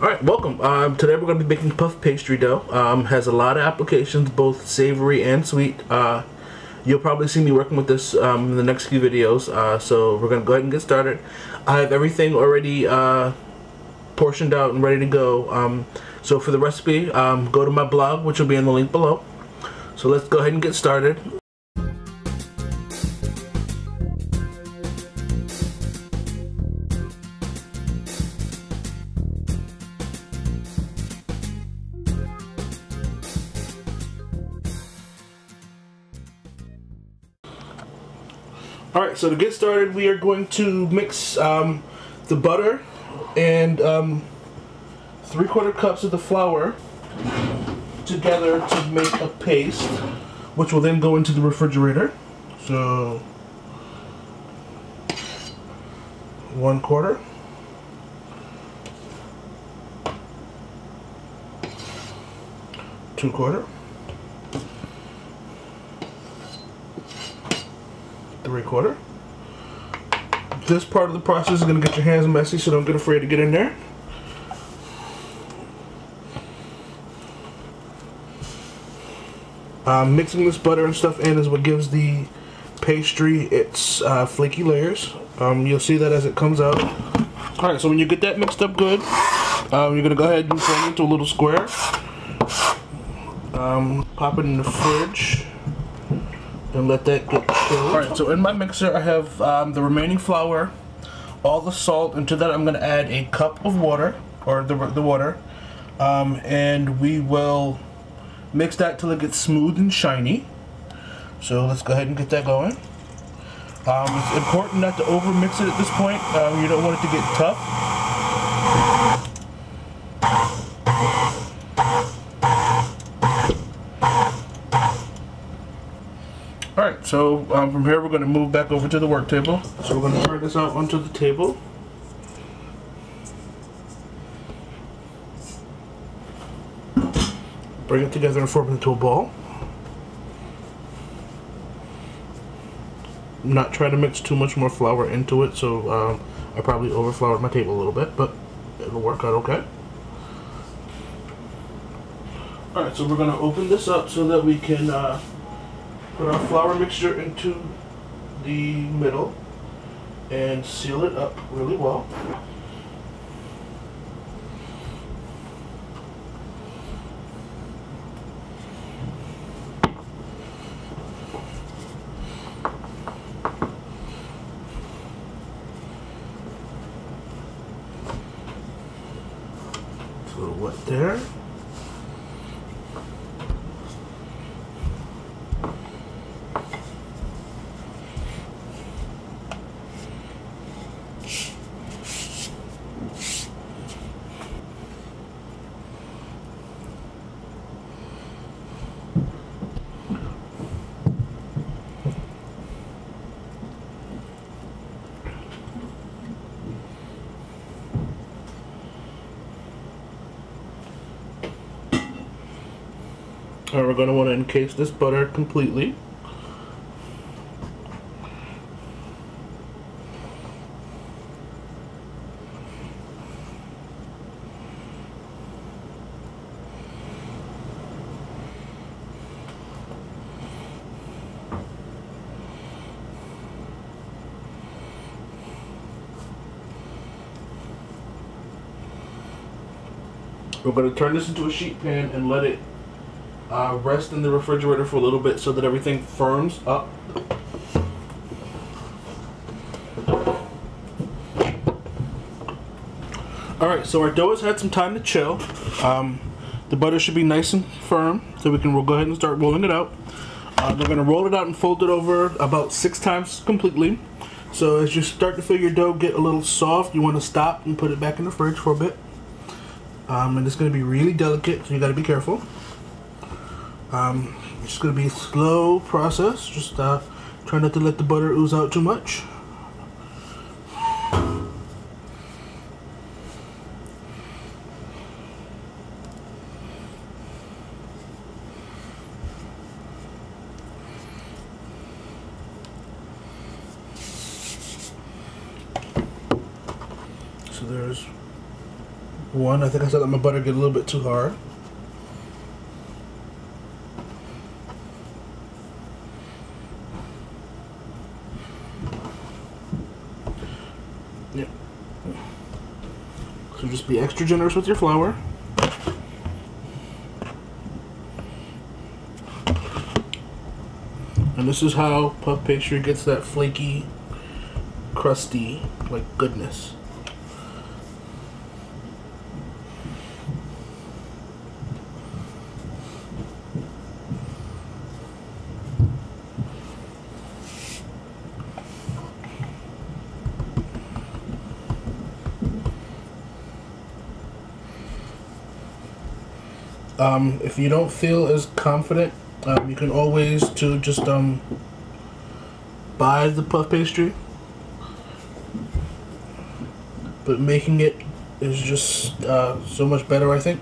Alright, welcome. Today we're going to be making puff pastry dough. Has a lot of applications, both savory and sweet. You'll probably see me working with this in the next few videos, so we're going to go ahead and get started. I have everything already portioned out and ready to go. So for the recipe, go to my blog, which will be in the link below. So let's go ahead and get started. Alright, so to get started, we are going to mix the butter and 3/4 cups of the flour together to make a paste, which will then go into the refrigerator. So 1/4, 2/4, 3/4. This part of the process is going to get your hands messy, so don't get afraid to get in there. Mixing this butter and stuff in is what gives the pastry its flaky layers. You'll see that as it comes out. Alright, so when you get that mixed up good, you're going to go ahead and turn it into a little square. Pop it in the fridge and let that get chilled. Alright, so in my mixer I have the remaining flour, all the salt. Into that I'm going to add a cup of water, or the water, and we will mix that till it gets smooth and shiny. So let's go ahead and get that going. It's important not to over mix it at this point. You don't want it to get tough. Alright, so from here we're going to move back over to the work table. So we're going to turn this out onto the table. Bring it together and form it into a ball. Not try to mix too much more flour into it, so I probably overfloured my table a little bit, but it'll work out okay. Alright, so we're going to open this up so that we can put our flour mixture into the middle and seal it up really well. It's a little wet there. We're going to want to encase this butter completely. We're going to turn this into a sheet pan and let it rest in the refrigerator for a little bit so that everything firms up. Alright, so our dough has had some time to chill. The butter should be nice and firm, so we'll go ahead and start rolling it out. We're going to roll it out and fold it over about 6 times completely. So as you start to feel your dough get a little soft, you want to stop and put it back in the fridge for a bit. And it's going to be really delicate, so you got to be careful. It's just going to be a slow process. Just try not to let the butter ooze out too much. So there's one. I think I said let my butter get a little bit too hard. Yep. So just be extra generous with your flour. And this is how puff pastry gets that flaky, crusty, like, goodness. If you don't feel as confident, you can always just buy the puff pastry, but making it is just so much better, I think.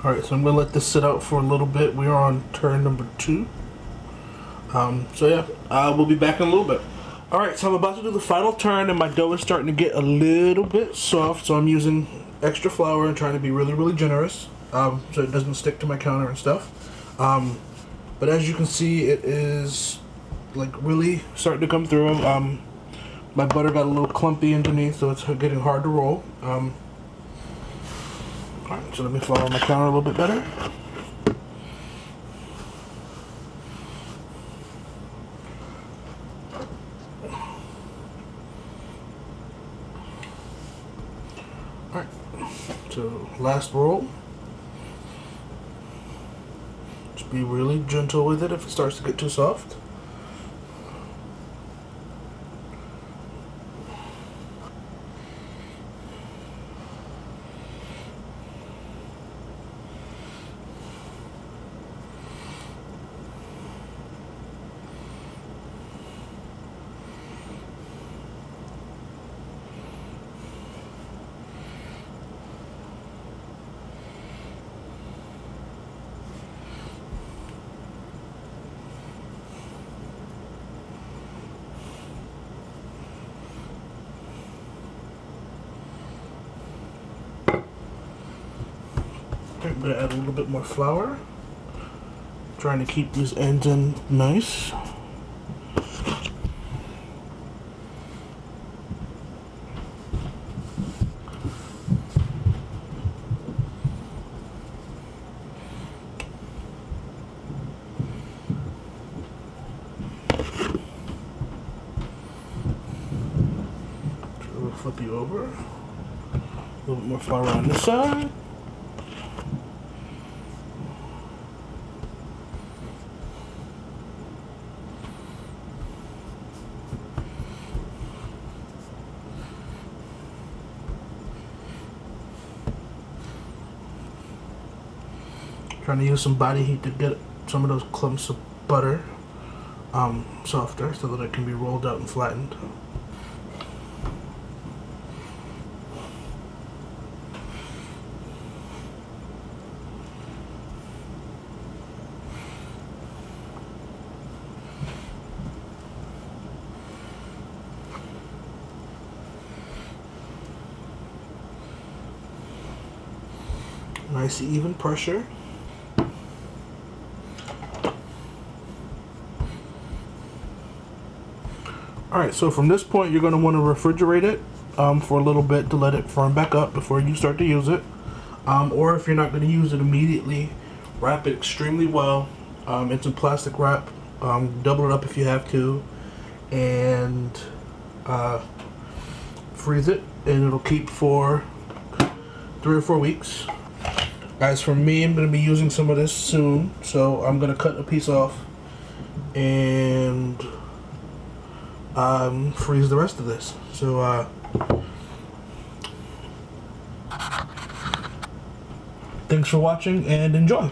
Alright, so I'm going to let this sit out for a little bit. We're on turn number 2. So yeah, we'll be back in a little bit. Alright, so I'm about to do the final turn, and my dough is starting to get a little bit soft, so I'm using extra flour and trying to be really generous, so it doesn't stick to my counter and stuff. But as you can see, it is like really starting to come through. My butter got a little clumpy underneath, so it's getting hard to roll. Alright, so let me flour my counter a little bit better. Alright, so last roll. Just be really gentle with it if it starts to get too soft. I'm going to add a little bit more flour. Trying to keep these ends in nice. We'll flip you over. A little bit more flour on this side. Trying to use some body heat to get some of those clumps of butter softer so that it can be rolled out and flattened. Nice even pressure. Alright, so from this point you're going to want to refrigerate it for a little bit to let it firm back up before you start to use it. Or if you're not going to use it immediately, wrap it extremely well in some plastic wrap. Double it up if you have to, and freeze it, and it'll keep for 3 or 4 weeks. As for me, I'm going to be using some of this soon, so I'm going to cut a piece off and freeze the rest of this. So Thanks for watching and enjoy.